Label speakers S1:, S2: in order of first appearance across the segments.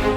S1: Hello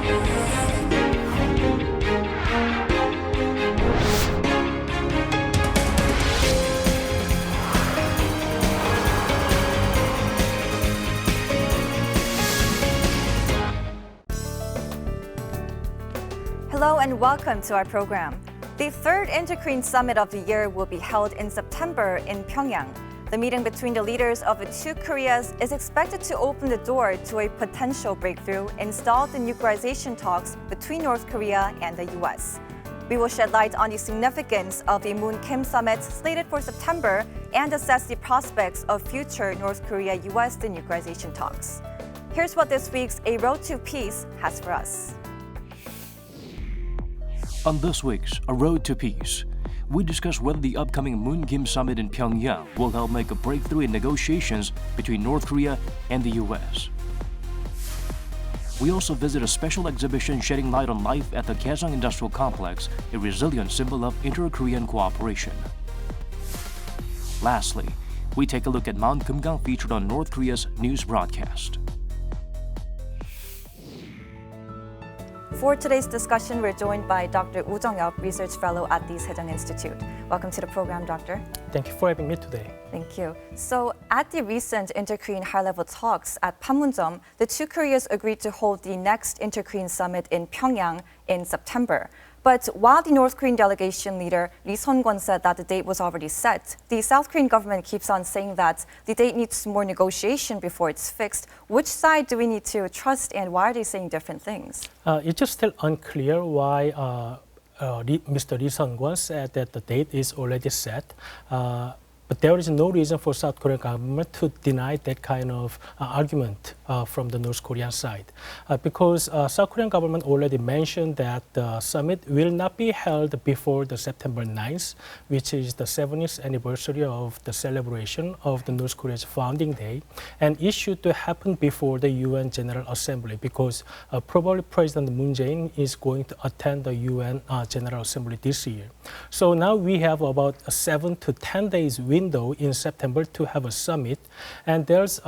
S1: and welcome to our program. The third Interkorean Summit of the year will be held in September in Pyongyang. The meeting between the leaders of the two Koreas is expected to open the door to a potential breakthrough in stalled denuclearization talks between North Korea and the US. We will shed light on the significance of the Moon-Kim Summit slated for September and assess the prospects of future North Korea-US denuclearization talks. Here's what this week's A Road to Peace has for us.
S2: On this week's A Road to Peace, we discuss whether the upcoming Moon-Kim Summit in Pyongyang will help make a breakthrough in negotiations between North Korea and the US. We also visit a special exhibition shedding light on life at the Kaesong Industrial Complex, a resilient symbol of inter-Korean cooperation. Lastly, we take a look at Mount Kumgang featured on North Korea's news broadcast.
S1: For today's discussion, we're joined by Dr. Woo Jung-Yeop, Research Fellow at the Sejong Institute. Welcome to the program, Doctor.
S3: Thank you for having me today.
S1: Thank you. So, at the recent inter-Korean high-level talks at Panmunjom, the two Koreas agreed to hold the next inter-Korean summit in Pyongyang in September. But while the North Korean delegation leader Lee Sun-kwon said that the date was already set, the South Korean government keeps on saying that the date needs more negotiation before it's fixed. Which side do we need to trust, and why are they saying different things?
S3: It's just still unclear why Mr. Lee Sun-kwon said that the date is already set. But there is no reason for South Korean government to deny that kind of argument from the North Korean side. Because South Korean government already mentioned that the summit will not be held before the September 9th, which is the 70th anniversary of the celebration of the North Korea's founding day. And it should happen before the UN General Assembly, because probably President Moon Jae-in is going to attend the UN General Assembly this year. So now we have about a 7 to 10 days window in September to have a summit, and there's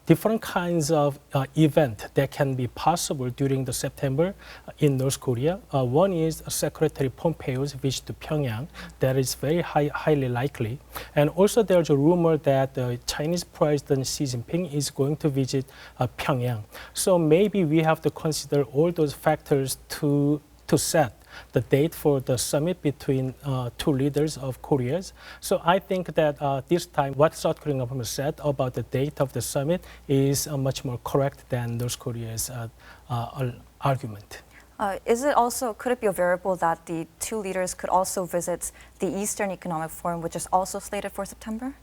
S3: different kinds of event that can be possible during the September in North Korea. One is Secretary Pompeo's visit to Pyongyang. That is very highly likely, and also there's a rumor that Chinese President Xi Jinping is going to visit Pyongyang. So maybe we have to consider all those factors to set the date for the summit between two leaders of Korea. So I think that this time what South Korean government said about the date of the summit is much more correct than North Korea's argument.
S1: Could it be a variable that the two leaders could also visit the Eastern Economic Forum, which is also slated for September?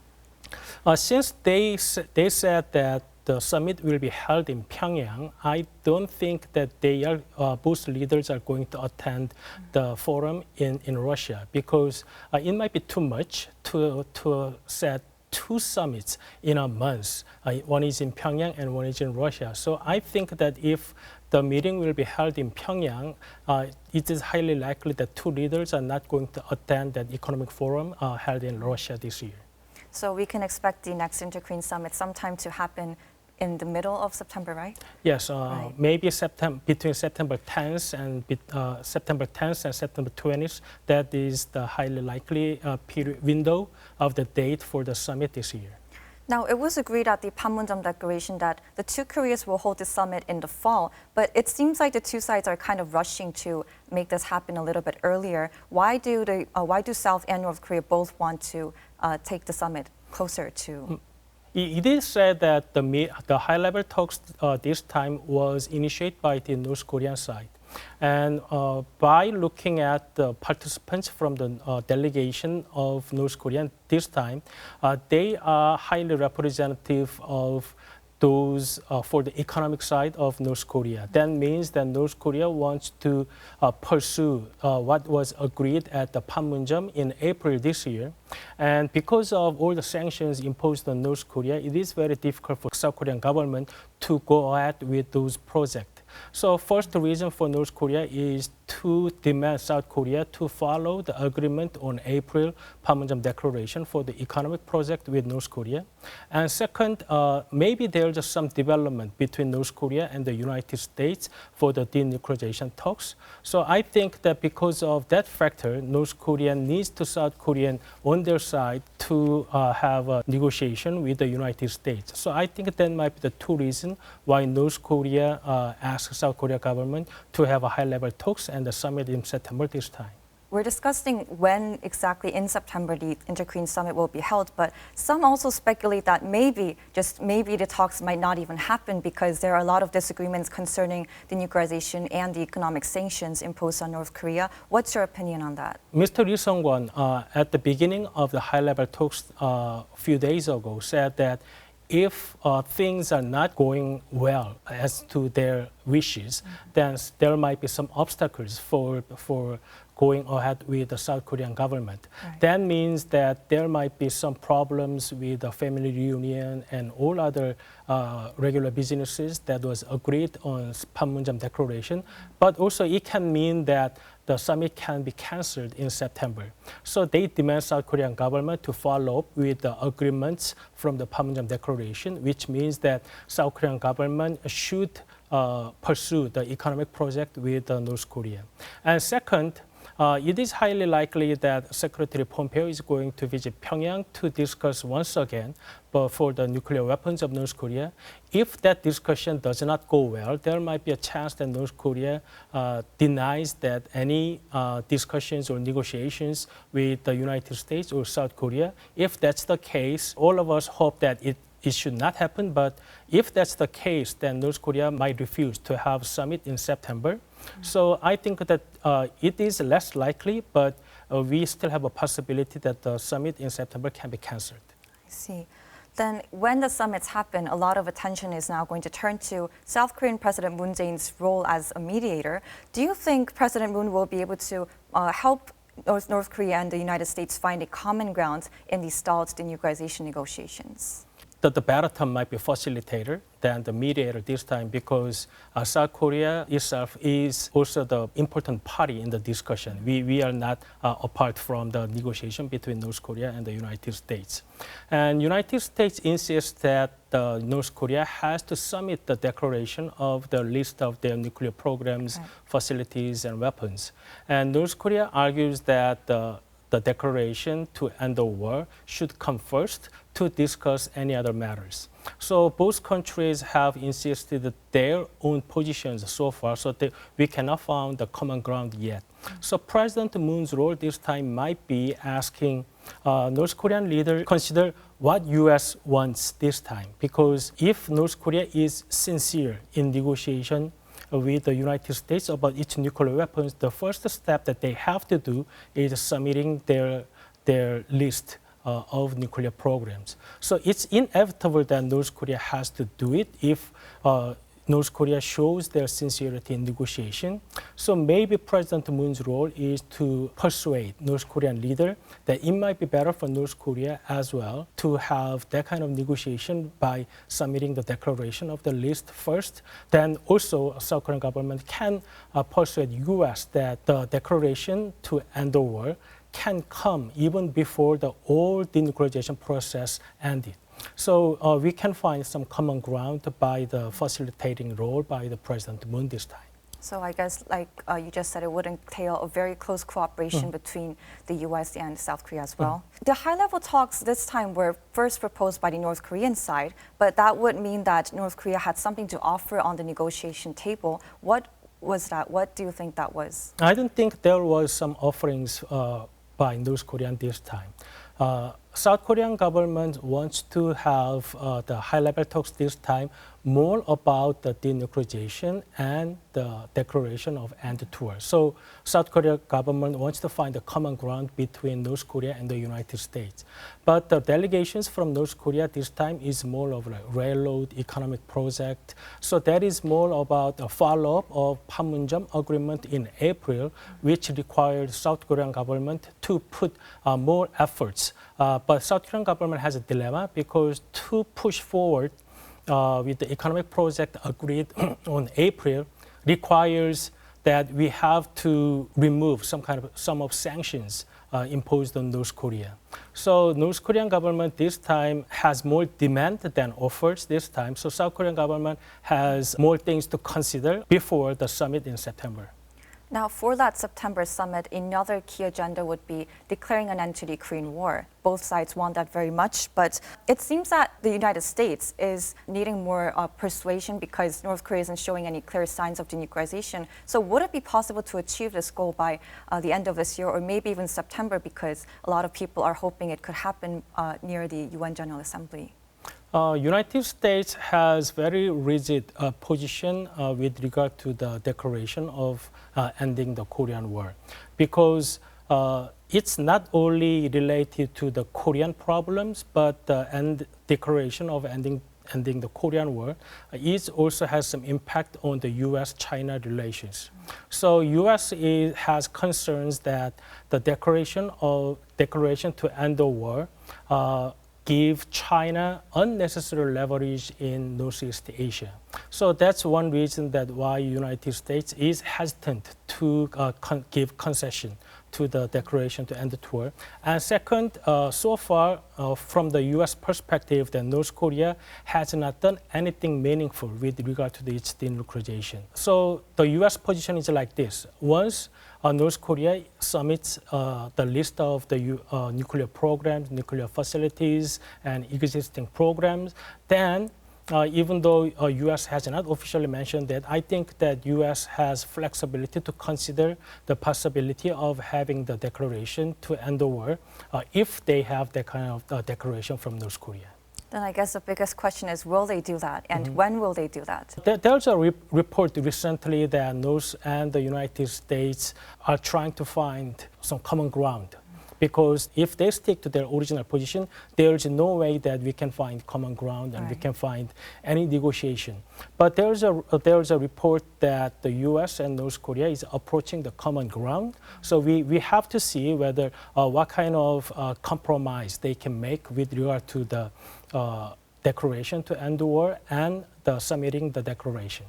S3: Since they said that the summit will be held in Pyongyang, I don't think that both leaders are going to attend the forum in Russia, because it might be too much to set two summits in a month. One is in Pyongyang and one is in Russia. So I think that if the meeting will be held in Pyongyang, it is highly likely that two leaders are not going to attend that economic forum held in Russia this year.
S1: So we can expect the next Inter-Korean Summit sometime to happen in the middle of September, right?
S3: Yes,
S1: right.
S3: Maybe between September 10th and September 20th. That is the highly likely period window of the date for the summit this year.
S1: Now, it was agreed at the Panmunjom Declaration that the two Koreas will hold the summit in the fall, but it seems like the two sides are kind of rushing to make this happen a little bit earlier. Why do South and North Korea both want to take the summit closer to?
S3: It is said that the high-level talks this time was initiated by the North Korean side. And by looking at the participants from the delegation of North Korea this time, they are highly representative of those for the economic side of North Korea. That means that North Korea wants to pursue what was agreed at the Panmunjom in April this year. And because of all the sanctions imposed on North Korea, it is very difficult for South Korean government to go ahead with those projects. So first reason for North Korea is to demand South Korea to follow the agreement on April Panmunjom Declaration for the economic project with North Korea. And second, maybe there's just some development between North Korea and the United States for the denuclearization talks. So I think that because of that factor, North Korea needs to South Korean on their side to have a negotiation with the United States. So I think that might be the two reasons why North Korea asked South Korea government to have a high-level talks and the summit in September this time.
S1: We're discussing when exactly in September the Inter-Korean Summit will be held, but some also speculate that maybe, just maybe, the talks might not even happen because there are a lot of disagreements concerning denuclearization and the economic sanctions imposed on North Korea. What's your opinion on that?
S3: Mr. Lee Sung-won, at the beginning of the high-level talks a few days ago, said that if things are not going well as to their wishes, then there might be some obstacles for going ahead with the South Korean government.
S1: Right.
S3: That means that there might be some problems with the family reunion and all other regular businesses that was agreed on Panmunjom Declaration. But also it can mean that the summit can be cancelled in September. So they demand South Korean government to follow up with the agreements from the Panmunjom Declaration, which means that South Korean government should pursue the economic project with North Korea. And second, it is highly likely that Secretary Pompeo is going to visit Pyongyang to discuss once again for the nuclear weapons of North Korea. If that discussion does not go well, there might be a chance that North Korea denies that any discussions or negotiations with the United States or South Korea. If that's the case, all of us hope that it should not happen, but if that's the case, then North Korea might refuse to have a summit in September. So I think that it is less likely, but we still have a possibility that the summit in September can be cancelled.
S1: I see. Then when the summits happen, a lot of attention is now going to turn to South Korean President Moon Jae-in's role as a mediator. Do you think President Moon will be able to help North Korea and the United States find a common ground in these stalled denuclearization negotiations?
S3: The better term might be facilitator than the mediator this time because South Korea itself is also the important party in the discussion. We are not apart from the negotiation between North Korea and the United States. And United States insists that North Korea has to submit the declaration of the list of their nuclear programs, right, facilities, and weapons. And North Korea argues that the declaration to end the war should come first to discuss any other matters. So both countries have insisted their own positions so far, so that we cannot find the common ground yet. So President Moon's role this time might be asking North Korean leader consider what U.S. wants this time, because if North Korea is sincere in negotiation with the United States about its nuclear weapons, the first step that they have to do is submitting their list of nuclear programs. So it's inevitable that North Korea has to do it if North Korea shows their sincerity in negotiation. So maybe President Moon's role is to persuade North Korean leader that it might be better for North Korea as well to have that kind of negotiation by submitting the declaration of the list first. Then also South Korean government can persuade U.S. that the declaration to end the war can come even before the whole denuclearization process ended. So we can find some common ground by the facilitating role by the President Moon this time.
S1: So I guess, like you just said, it would entail a very close cooperation between the U.S. and South Korea as well. The high-level talks this time were first proposed by the North Korean side, but that would mean that North Korea had something to offer on the negotiation table. What was that? What do you think that was?
S3: I don't think there was some offerings by North Korea this time. South Korean government wants to have the high-level talks this time more about the denuclearization and the declaration of end to war. So South Korean government wants to find a common ground between North Korea and the United States. But the delegations from North Korea this time is more of a railroad economic project. So that is more about a follow-up of Panmunjom agreement in April, which required South Korean government to put more efforts. But South Korean government has a dilemma because to push forward with the economic project agreed on April requires that we have to remove some of sanctions imposed on North Korea. So North Korean government this time has more demand than offers this time. So South Korean government has more things to consider before the summit in September.
S1: Now, for that September summit, another key agenda would be declaring an end to the Korean War. Both sides want that very much, but it seems that the United States is needing more persuasion because North Korea isn't showing any clear signs of denuclearization. So would it be possible to achieve this goal by the end of this year or maybe even September, because a lot of people are hoping it could happen near the UN General Assembly?
S3: United States has very rigid position with regard to the declaration of ending the Korean War, because it's not only related to the Korean problems, but the declaration of ending the Korean War also has some impact on the U.S.-China relations. So U.S. has concerns that the declaration to end the war give China unnecessary leverage in Northeast Asia. So that's one reason that why United States is hesitant to give concession to the declaration to end the war. And second, so far, from the U.S. perspective, that North Korea has not done anything meaningful with regard to its denuclearization. So the U.S. position is like this. Once North Korea submits the list of the nuclear programs, nuclear facilities, and existing programs, then even though U.S. has not officially mentioned that, I think that U.S. has flexibility to consider the possibility of having the declaration to end the war if they have that kind of declaration from North Korea.
S1: Then I guess the biggest question is, will they do that? And when will they do that?
S3: There's a report recently that North and the United States are trying to find some common ground. Because if they stick to their original position, there is no way that we can find common ground and we can find any negotiation. But there is a report that the U.S. and North Korea is approaching the common ground. So we have to see whether what kind of compromise they can make with regard to the declaration to end the war and the submitting the declaration.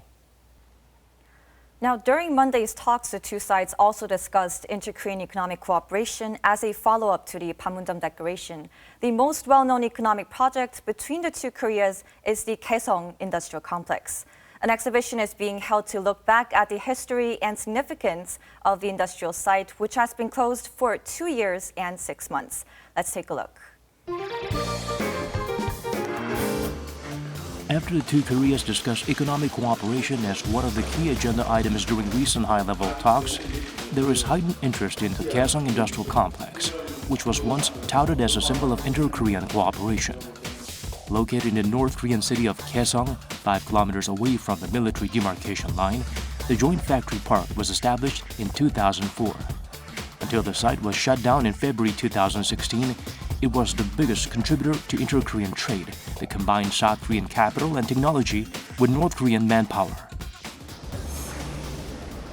S1: Now, during Monday's talks, the two sides also discussed inter-Korean economic cooperation as a follow-up to the Panmunjom Declaration. The most well-known economic project between the two Koreas is the Kaesong industrial complex. An exhibition is being held to look back at the history and significance of the industrial site, which has been closed for 2 years and 6 months. Let's take a look.
S2: After the two Koreas discussed economic cooperation as one of the key agenda items during recent high-level talks, there is heightened interest in the Kaesong Industrial Complex, which was once touted as a symbol of inter-Korean cooperation. Located in the North Korean city of Kaesong, 5 kilometers away from the military demarcation line, the joint factory park was established in 2004. Until the site was shut down in February 2016, it was the biggest contributor to inter-Korean trade that combined South Korean capital and technology with North Korean manpower.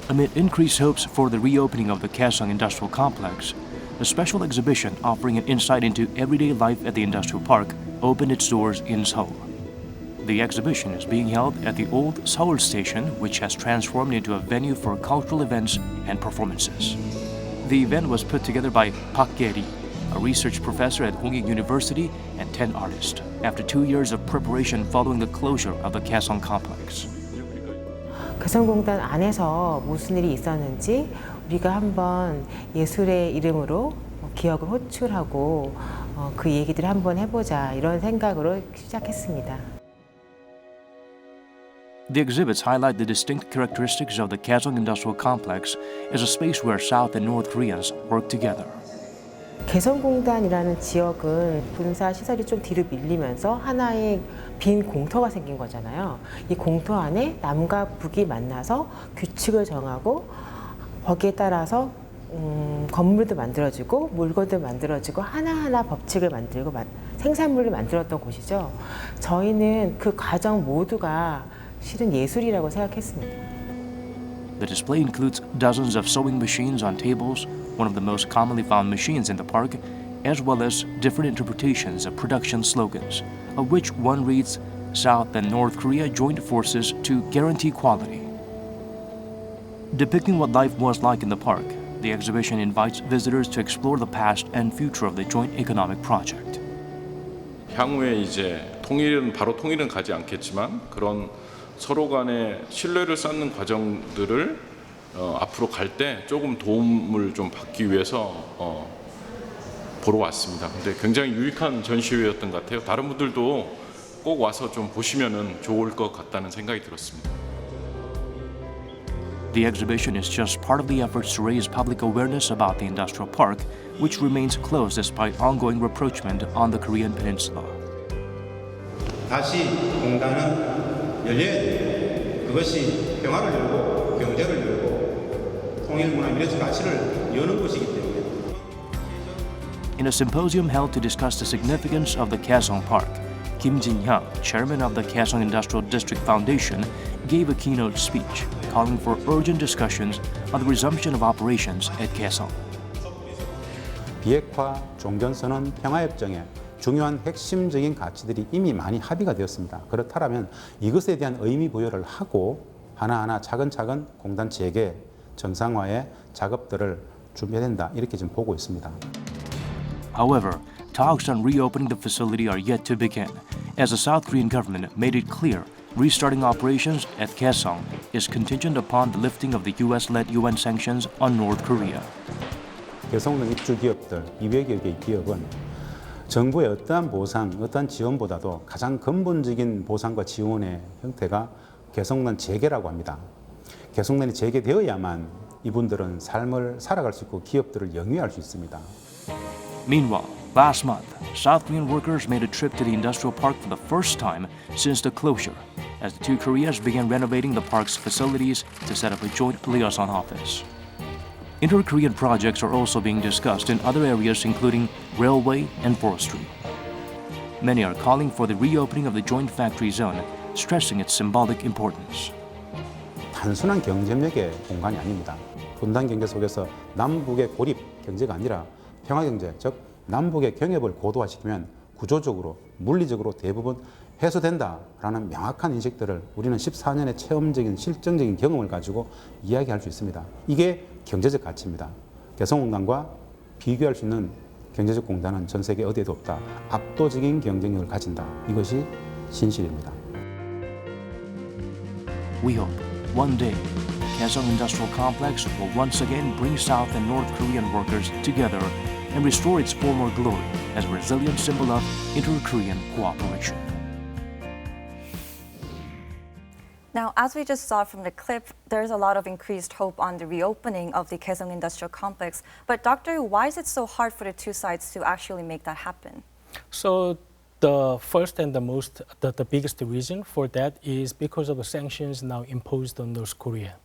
S2: Amid increased hopes for the reopening of the Kaesong Industrial Complex, a special exhibition offering an insight into everyday life at the industrial park opened its doors in Seoul. The exhibition is being held at the old Seoul Station, which has transformed into a venue for cultural events and performances. The event was put together by Park Ge-ri, a research professor at Konkik University, and 10 artists, after 2 years of preparation following the closure of the Kaesong complex.
S4: 개성공단 안에서 무슨 일이 있었는지 우리가 한번 예술의 이름으로 기억을 호출하고 그 얘기들을 한번 해보자, 이런 생각으로 시작했습니다.
S2: The exhibits highlight the distinct characteristics of the Kaesong Industrial Complex as a space where South and North Koreans work together.
S4: 개성공단이라는 지역은 군사 시설이 좀 뒤로 밀리면서 하나의 빈 공터가 생긴 거잖아요. 이 공터 안에 남과 북이 만나서 규칙을 정하고 거기에 따라서 건물도 만들어지고 물건도 만들어지고 하나하나 법칙을 만들고 생산물을 만들었던 곳이죠. 저희는 그 과정 모두가 실은 예술이라고 생각했습니다.
S2: The display includes dozens of sewing machines on tables, one of the most commonly found machines in the park, as well as different interpretations of production slogans, of which one reads, "South and North Korea joined forces to guarantee quality." Depicting what life was like in the park, the exhibition invites visitors to explore the past and future of the joint economic project.
S5: 향후에 이제 바로 통일은 가지 않겠지만 그런 서로 간의 신뢰를 쌓는 과정들을 앞으로 갈 때 조금 도움을 좀 받기 위해서 보러 왔습니다. 근데 굉장히 유익한 전시회였던 것 같아요. 다른 분들도 꼭 와서 좀 보시면은 좋을 것 같다는 생각이 들었습니다.
S2: The exhibition is just part of the efforts to raise public awareness about the industrial park, which remains closed despite ongoing rapprochement on the Korean peninsula.
S6: 다시 공단은 열려야 돼요. 그것이 평화를 열고 경제를 열고 통일문화 미래적 가치를 여는 곳이기 때문에.
S2: In a symposium held to discuss the significance of the Kaesong Park, Kim Jin-hyang, chairman of the Kaesong Industrial District Foundation, gave a keynote speech calling for urgent discussions on the resumption of operations at Kaesong.
S7: 비핵화, 종전선언, 평화협정에 중요한 핵심적인 가치들이 이미 많이 합의가 되었습니다. 그렇다면 이것에 대한 의미 부여를 하고 하나하나 차근차근 공단 재개, 정상화의 작업들을 준비해야 된다. 이렇게 지금 보고 있습니다.
S2: However, talks on reopening the facility are yet to begin, as the South Korean government made it clear restarting operations at Kaesong is contingent upon the lifting of the US-led UN sanctions on North Korea.
S7: 개성공단 입주 기업들, 200여 개의 기업은 정부의 어떠한 보상, 어떠한 지원보다도 가장 근본적인 보상과 지원의 형태가 개성공단 재개라고 합니다. 개성공단이 재개되어야만 이분들은 삶을 살아갈 수 있고 기업들을 영위할 수 있습니다.
S2: Meanwhile, last month, South Korean workers made a trip to the industrial park for the first time since the closure, as the two Koreas began renovating the park's facilities to set up a joint liaison office. Inter-Korean projects are also being discussed in other areas including railway and forestry. Many are calling for the reopening of the joint factory zone, stressing its symbolic importance.
S7: 단순한 경쟁력의 공간이 아닙니다. 분단 경제 속에서 남북의 고립 경제가 아니라 평화 경제, 즉 남북의 경협을 고도화시키면 구조적으로, 물리적으로 대부분 해소된다라는 명확한 인식들을 우리는 14년의 체험적인 실증적인 경험을 가지고 이야기할 수 있습니다. 이게 경제적 가치입니다. 개성공단과 비교할 수 있는 경제적 공단은 전 세계 어디에도 없다. 압도적인 경쟁력을 가진다. 이것이 진실입니다.
S2: We hope one day Kaesong Industrial Complex will once again bring South and North Korean workers together and restore its former glory as a resilient symbol of inter-Korean cooperation.
S1: Now, as we just saw from the clip, there's a lot of increased hope on the reopening of the Kaesong Industrial Complex. But Doctor, why is it so hard for the two sides to actually make that happen?
S3: So the first and the biggest reason for that is because of the sanctions now imposed on North Korea.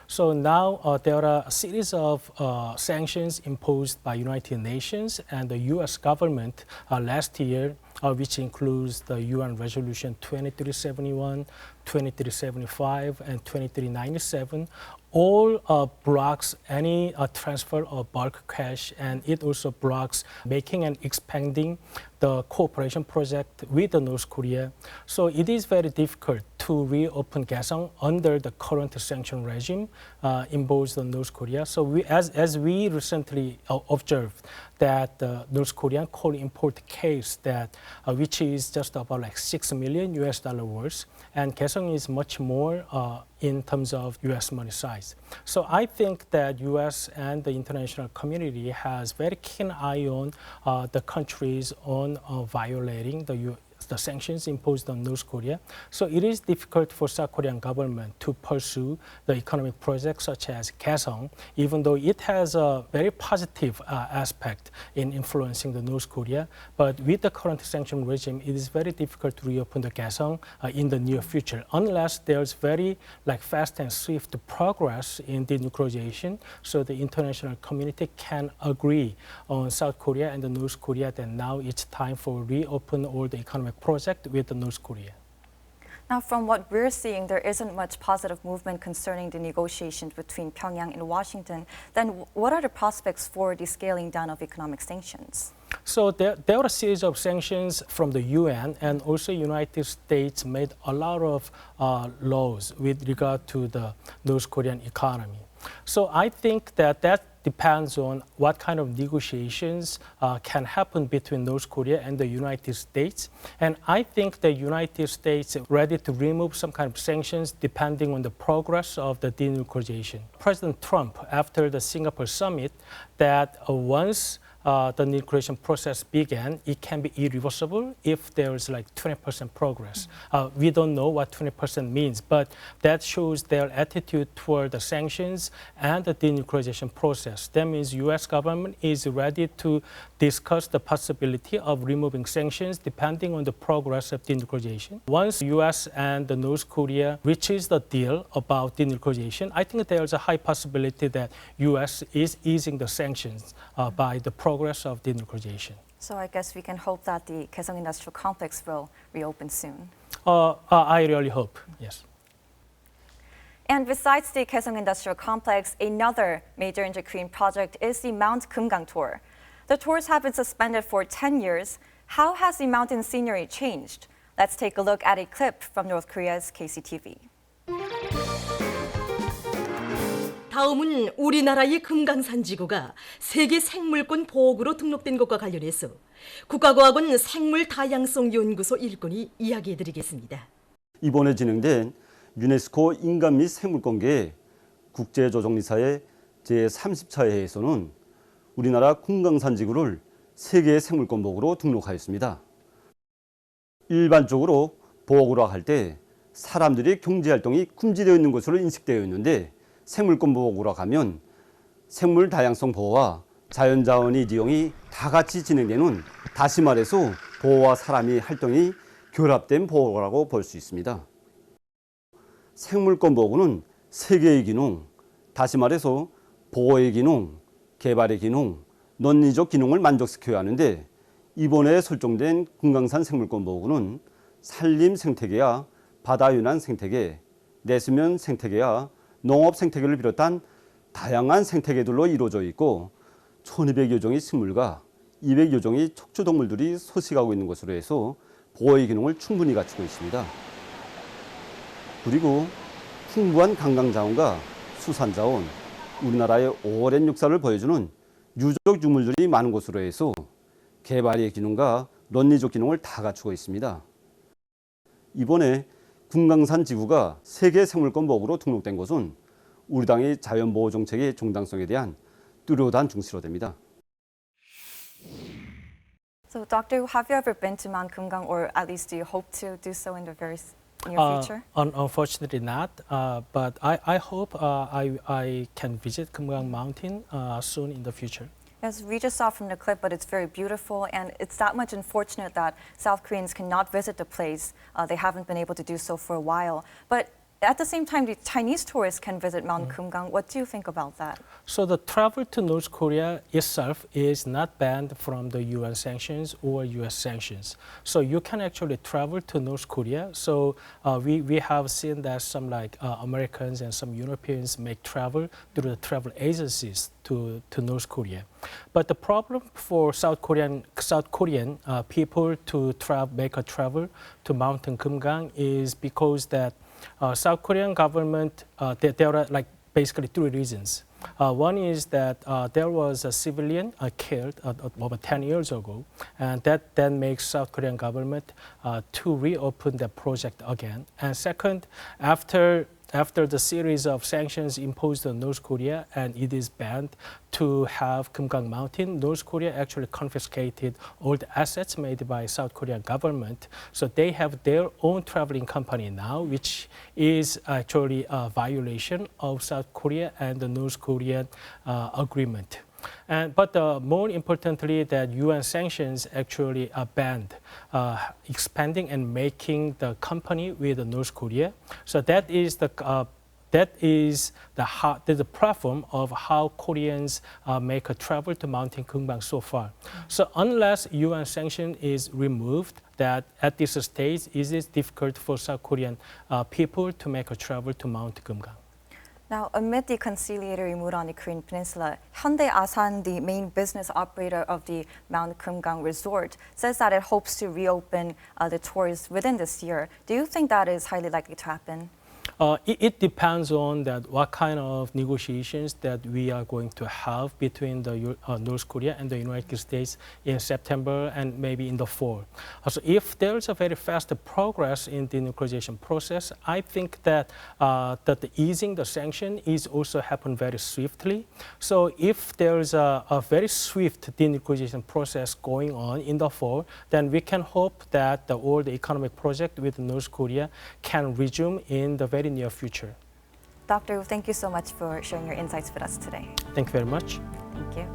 S3: So now there are a series of sanctions imposed by United Nations and the U.S. government last year, which includes the UN Resolution 2371, 2375, and 2397. All blocks any transfer of bulk cash, and it also blocks making and expanding the cooperation project with North Korea. So it is very difficult to reopen Kaesong under the current sanction regime imposed on North Korea. So as we recently observed that the North Korean coal import case that which is just about like $6 million worth, and Kaesong is much more in terms of U.S. money size. So I think that U.S. and the international community has very keen eye on the countries on violating the sanctions imposed on North Korea. So it is difficult for South Korean government to pursue the economic projects such as Kaesong, even though it has a very positive aspect in influencing the North Korea. But with the current sanction regime, it is very difficult to reopen the Kaesong in the near future, unless there's very fast and swift progress in denuclearization, so the international community can agree on South Korea and the North Korea that now it's time for reopen all the economic project with the North Korea.
S1: Now, from what we're seeing, there isn't much positive movement concerning the negotiations between Pyongyang and Washington. Then what are the prospects for the scaling down of economic sanctions?
S3: So there are a series of sanctions from the UN, and also United States made a lot of laws with regard to the North Korean economy. So I think that depends on what kind of negotiations can happen between North Korea and the United States. And I think the United States is ready to remove some kind of sanctions depending on the progress of the denuclearization. President Trump, after the Singapore summit, that once the nuclearization process began, it can be irreversible if there is like 20% progress. We don't know what 20% means, but that shows their attitude toward the sanctions and the denuclearization process. That means U.S. government is ready to discuss the possibility of removing sanctions depending on the progress of denuclearization. Once U.S. and the North Korea reaches the deal about denuclearization, I think there's a high possibility that U.S. is easing the sanctions by the progress of denuclearization.
S1: So I guess we can hope that the Kaesong Industrial Complex will reopen soon.
S3: I really hope, yes.
S1: And besides the Kaesong Industrial Complex, another major Indokorean project is the Mount Kumgang tour. The tours have been suspended for 10 years. How has the mountain scenery changed? Let's take a look at a clip from North Korea's KCTV.
S8: 다음은 우리나라의 금강산 지구가 세계 생물권 보호구로 등록된 것과 관련해서 국가과학원 생물다양성연구소 일꾼이 이야기해드리겠습니다.
S9: 이번에 진행된 유네스코 인간 및 생물권계의 국제조정리사의 제30차 회의에서는 우리나라 kumgang 지구를 세계의 생물권 보호구로 등록하였습니다. 일반적으로 보호구로 할 때 사람들이 경제활동이 금지되어 있는 것으로 인식되어 있는데 생물권 보호구로 가면 생물 다양성 보호와 자연자원의 이용이 다 같이 진행되는, 다시 말해서 보호와 사람의 활동이 결합된 보호구라고 볼 수 있습니다. 생물권 보호구는 세 개의 기능, 다시 말해서 보호의 기능, 개발의 기능, 논리적 기능을 만족시켜야 하는데, 이번에 설정된 금강산 생물권 보호구는 산림 생태계와 바다 윤환 생태계, 내수면 생태계와 농업 생태계를 비롯한 다양한 생태계들로 이루어져 있고 1200여 종의 식물과 200여 종의 척추동물들이 서식하고 있는 것으로 해서 보호의 기능을 충분히 갖추고 있습니다. 그리고 풍부한 관광자원과 수산자원, 우리나라의 오랜 역사를 보여주는 유적 유물들이 많은 곳으로 해서 개발의 기능과 논리적 기능을 다 갖추고 있습니다. 이번에 금강산 지구가 세계 생물권 보호구로 등록된 것은 우리 당의 자연보호 정책의 정당성에 대한 뚜렷한 중시로 됩니다.
S1: So, Doctor, have you ever been to Mount Kumgang, or at least do you hope to do so in the very near future?
S3: Unfortunately not, but I hope I can visit Kumgang Mountain soon in the future.
S1: Yes, we just saw from the clip, but it's very beautiful, and it's that much unfortunate that South Koreans cannot visit the place. They haven't been able to do so for a while. But at the same time, the Chinese tourists can visit Mount Kumgang. What do you think about that? So
S3: the travel to North Korea itself is not banned from the UN sanctions or US sanctions. So you can actually travel to North Korea. So we have seen that some Americans and some Europeans make travel through the travel agencies to North Korea. But the problem for South Korean people to make a travel to Mountain Kumgang is because that South Korean government, there are basically three reasons. One is that there was a civilian killed over 10 years ago, and that then makes South Korean government to reopen the project again. And second, after the series of sanctions imposed on North Korea and it is banned to have Kumgang Mountain, North Korea actually confiscated all the assets made by South Korean government. So they have their own traveling company now, which is actually a violation of South Korea and the North Korean agreement. But more importantly, that UN sanctions actually banned expanding and making the company with North Korea. So that is the platform of how Koreans make a travel to Mountain Kumgang so far. So unless UN sanction is removed, that at this stage it is difficult for South Korean people to make a travel to Mount Kumgang.
S1: Now, amid the conciliatory mood on the Korean Peninsula, Hyundai Asan, the main business operator of the Mount Kumgang resort, says that it hopes to reopen the tours within this year. Do you think that is highly likely to happen?
S3: It depends on that what kind of negotiations that we are going to have between the North Korea and the United States in September and maybe in the fall. So if there's a very fast progress in the denuclearization process, I think that that the easing the sanction is also happen very swiftly. So if there's a very swift denuclearization process going on in the fall, then we can hope that all the economic project with North Korea can resume in the very near future.
S1: Dr. Woo, thank you so much for sharing your insights with us today.
S3: Thank you very much.
S1: Thank you.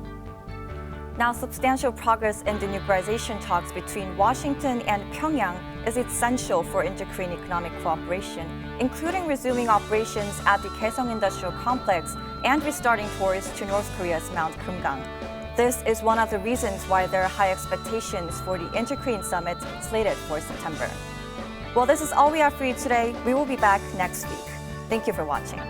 S1: Now, substantial progress in denuclearization talks between Washington and Pyongyang is essential for inter-Korean economic cooperation, including resuming operations at the Kaesong industrial complex and restarting tours to North Korea's Mount Kumgang. This is one of the reasons why there are high expectations for the inter-Korean summit slated for September. Well, this is all we have for you today. We will be back next week. Thank you for watching.